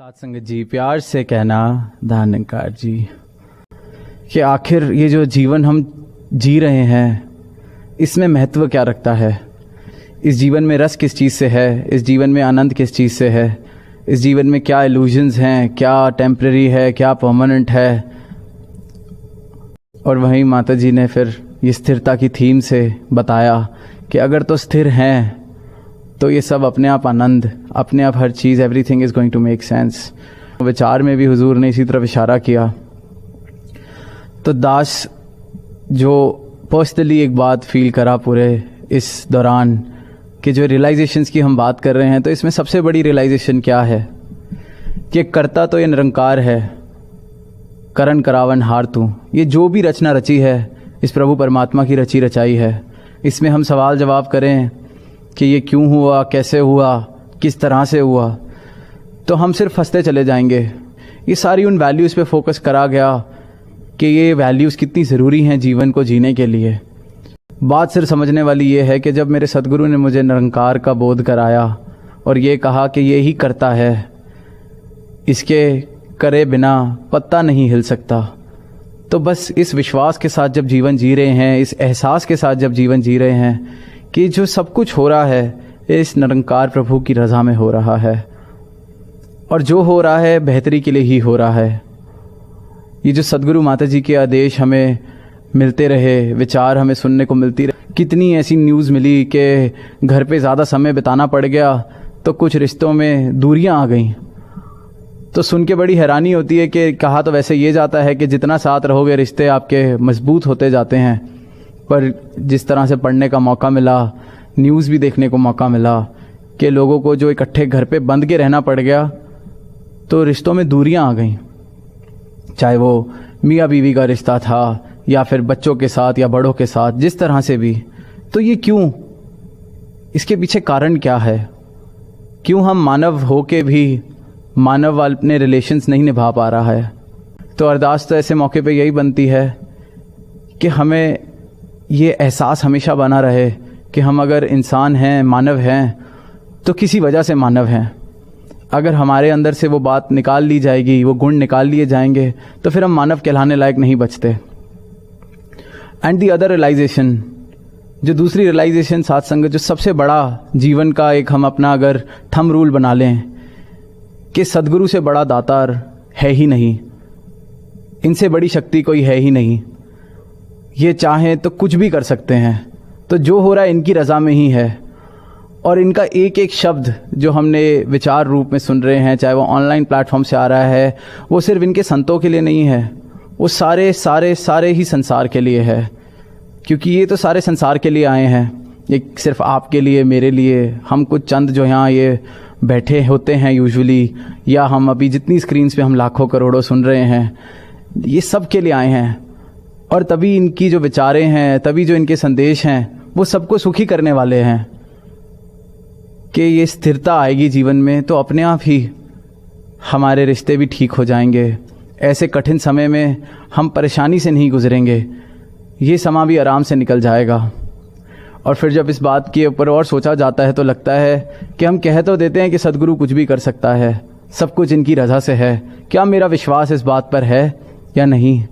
साथ संगत जी, प्यार से कहना धानकार जी कि आखिर ये जो जीवन हम जी रहे हैं इसमें महत्व क्या रखता है। इस जीवन में रस किस चीज़ से है, इस जीवन में आनंद किस चीज़ से है, इस जीवन में क्या इल्यूजन्स हैं, क्या टेम्पररी है, क्या परमानेंट है। और वहीं माता जी ने फिर ये स्थिरता की थीम से बताया कि अगर तो स्थिर हैं तो ये सब अपने आप आनंद, अपने आप हर चीज़, everything is going to make sense. विचार में भी हुजूर ने इसी तरफ इशारा किया। तो दास जो पर्सनली एक बात फील करा पूरे इस दौरान कि जो रियलाइजेशंस की हम बात कर रहे हैं, तो इसमें सबसे बड़ी रियलाइजेशन क्या है कि करता तो ये निरंकार है, करण करावन हार तू। ये जो भी रचना रची है इस प्रभु परमात्मा की रची रचाई है। इसमें हम सवाल जवाब करें कि ये क्यों हुआ, कैसे हुआ, किस तरह से हुआ, तो हम सिर्फ फंसते चले जाएंगे। ये सारी उन वैल्यूज़ पे फोकस करा गया कि ये वैल्यूज़ कितनी ज़रूरी हैं जीवन को जीने के लिए। बात सिर्फ समझने वाली ये है कि जब मेरे सदगुरु ने मुझे निरंकार का बोध कराया और ये कहा कि ये ही करता है, इसके करे बिना पत्ता नहीं हिल सकता, तो बस इस विश्वास के साथ जब जीवन जी रहे हैं, इस एहसास के साथ जब जीवन जी रहे हैं कि जो सब कुछ हो रहा है इस निरंकार प्रभु की रज़ा में हो रहा है, और जो हो रहा है बेहतरी के लिए ही हो रहा है। ये जो सदगुरु माता जी के आदेश हमें मिलते रहे, विचार हमें सुनने को मिलती रहे। कितनी ऐसी न्यूज़ मिली कि घर पे ज़्यादा समय बिताना पड़ गया तो कुछ रिश्तों में दूरियां आ गईं। तो सुन के बड़ी हैरानी होती है कि कहा तो वैसे ये जाता है कि जितना साथ रहोगे रिश्ते आपके मजबूत होते जाते हैं, पर जिस तरह से पढ़ने का मौका मिला, न्यूज़ भी देखने को मौका मिला कि लोगों को जो इकट्ठे घर पे बंद के रहना पड़ गया तो रिश्तों में दूरियां आ गईं। चाहे वो मियाँ बीवी का रिश्ता था या फिर बच्चों के साथ या बड़ों के साथ, जिस तरह से भी। तो ये क्यों, इसके पीछे कारण क्या है? क्यों हम मानव हो के भी मानव अपने रिलेशंस नहीं निभा पा रहा है? तो अरदास तो ऐसे मौके पे यही बनती है कि हमें ये एहसास हमेशा बना रहे कि हम अगर इंसान हैं, मानव हैं, तो किसी वजह से मानव हैं। अगर हमारे अंदर से वो बात निकाल ली जाएगी, वो गुण निकाल लिए जाएंगे, तो फिर हम मानव कहलाने लायक नहीं बचते। एंड दी अदर रियलाइजेशन, जो दूसरी रियलाइजेशन साथ संग, जो सबसे बड़ा जीवन का एक हम अपना अगर थंब रूल बना लें कि सदगुरु से बड़ा दातार है ही नहीं, इनसे बड़ी शक्ति कोई है ही नहीं। ये चाहें तो कुछ भी कर सकते हैं, तो जो हो रहा है इनकी रज़ा में ही है। और इनका एक एक शब्द जो हमने विचार रूप में सुन रहे हैं, चाहे वो ऑनलाइन प्लेटफॉर्म से आ रहा है, वो सिर्फ इनके संतों के लिए नहीं है, वो सारे सारे सारे ही संसार के लिए है। क्योंकि ये तो सारे संसार के लिए आए हैं, ये सिर्फ आपके लिए, मेरे लिए, हम कुछ चंद जो यहाँ ये बैठे होते हैं यूजुअली, या हम अभी जितनी स्क्रीन्स पे हम लाखों करोड़ों सुन रहे हैं, ये सब के लिए आए हैं। और तभी इनकी जो विचारें हैं, तभी जो इनके संदेश हैं, वो सबको सुखी करने वाले हैं कि ये स्थिरता आएगी जीवन में तो अपने आप ही हमारे रिश्ते भी ठीक हो जाएंगे। ऐसे कठिन समय में हम परेशानी से नहीं गुजरेंगे, ये समा भी आराम से निकल जाएगा। और फिर जब इस बात के ऊपर और सोचा जाता है तो लगता है कि हम कह तो देते हैं कि सदगुरु कुछ भी कर सकता है, सब कुछ इनकी रज़ा से है। क्या मेरा विश्वास इस बात पर है या नहीं?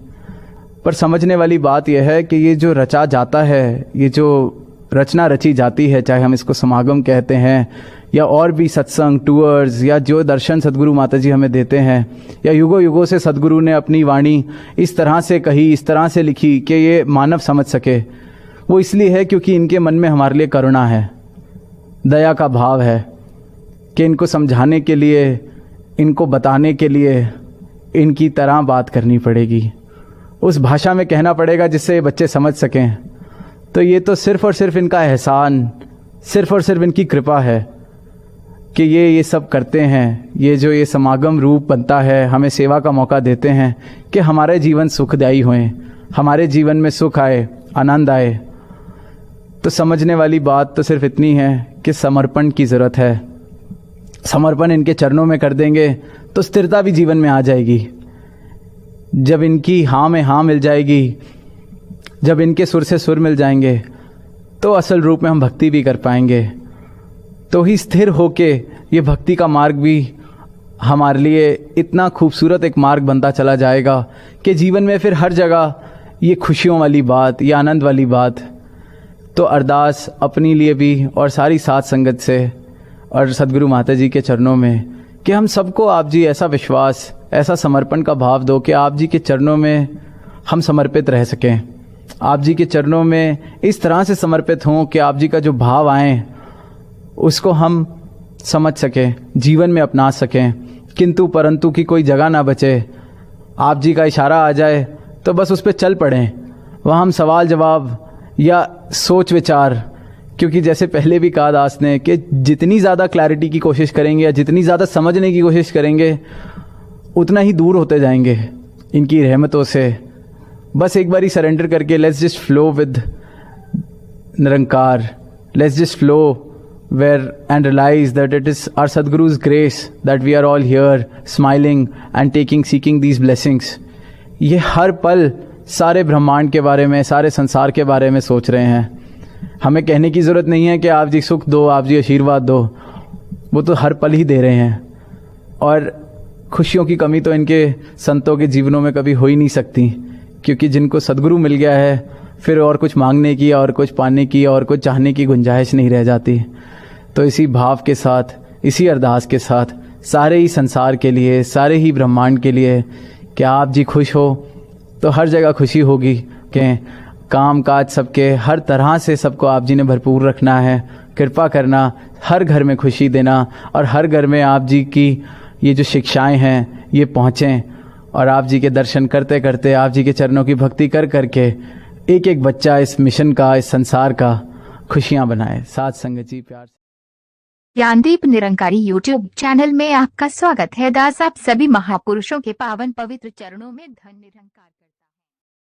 पर समझने वाली बात यह है कि ये जो रचा जाता है, ये जो रचना रची जाती है, चाहे हम इसको समागम कहते हैं या और भी सत्संग, टूर्स, या जो दर्शन सदगुरु माता जी हमें देते हैं, या युगों युगों से सदगुरु ने अपनी वाणी इस तरह से कही, इस तरह से लिखी कि ये मानव समझ सके, वो इसलिए है क्योंकि इनके मन में हमारे लिए करुणा है, दया का भाव है कि इनको समझाने के लिए, इनको बताने के लिए इनकी तरह बात करनी पड़ेगी, उस भाषा में कहना पड़ेगा जिससे ये बच्चे समझ सकें। तो ये तो सिर्फ और सिर्फ इनका एहसान, सिर्फ और सिर्फ इनकी कृपा है कि ये सब करते हैं। ये जो ये समागम रूप बनता है, हमें सेवा का मौका देते हैं कि हमारे जीवन सुखदायी हों, हमारे जीवन में सुख आए, आनंद आए। तो समझने वाली बात तो सिर्फ इतनी है कि समर्पण की ज़रूरत है। समर्पण इनके चरणों में कर देंगे तो स्थिरता भी जीवन में आ जाएगी। जब इनकी हाँ में हाँ मिल जाएगी, जब इनके सुर से सुर मिल जाएंगे, तो असल रूप में हम भक्ति भी कर पाएंगे। तो ही स्थिर होके ये भक्ति का मार्ग भी हमारे लिए इतना खूबसूरत एक मार्ग बनता चला जाएगा कि जीवन में फिर हर जगह ये खुशियों वाली बात, ये आनंद वाली बात। तो अरदास अपनी लिए भी और सारी साथ संगत से और सदगुरु माता जी के चरणों में कि हम सबको आप जी ऐसा विश्वास, ऐसा समर्पण का भाव दो कि आप जी के चरणों में हम समर्पित रह सकें। आप जी के चरणों में इस तरह से समर्पित हों कि आप जी का जो भाव आए उसको हम समझ सकें, जीवन में अपना सकें, किंतु परंतु की कोई जगह ना बचे। आप जी का इशारा आ जाए तो बस उस पर चल पड़ें, वहाँ हम सवाल जवाब या सोच विचार, क्योंकि जैसे पहले भी कहा दास ने कि जितनी ज़्यादा क्लैरिटी की कोशिश करेंगे या जितनी ज़्यादा समझने की कोशिश करेंगे उतना ही दूर होते जाएंगे इनकी रहमतों से। बस एक बार ही सरेंडर करके let's just flow with Nirankar, let's just flow where and realize that it is our Sadguru's grace that we are all here smiling and seeking these blessings। ये हर पल सारे ब्रह्मांड के बारे में, सारे संसार के बारे में सोच रहे हैं। हमें कहने की ज़रूरत नहीं है कि आप जी सुख दो, आप जी आशीर्वाद दो, वो तो हर पल ही दे रहे हैं। और खुशियों की कमी तो इनके संतों के जीवनों में कभी हो ही नहीं सकती, क्योंकि जिनको सदगुरु मिल गया है फिर और कुछ मांगने की और कुछ पाने की और कुछ चाहने की गुंजाइश नहीं रह जाती। तो इसी भाव के साथ, इसी अरदास के साथ सारे ही संसार के लिए, सारे ही ब्रह्मांड के लिए कि आप जी खुश हो तो हर जगह खुशी होगी। कि काम काज सबके हर तरह से सबको आप जी ने भरपूर रखना है, कृपा करना, हर घर में खुशी देना और हर घर में आप जी की ये जो शिक्षाएं हैं ये पहुँचें और आप जी के दर्शन करते करते, आप जी के चरणों की भक्ति कर करके एक एक बच्चा इस मिशन का, इस संसार का खुशियाँ बनाए। साथ संगत जी प्यार से। ज्ञानदीप निरंकारी यूट्यूब चैनल में आपका स्वागत है। दास आप सभी महापुरुषों के पावन पवित्र चरणों में धन निरंकार करता है।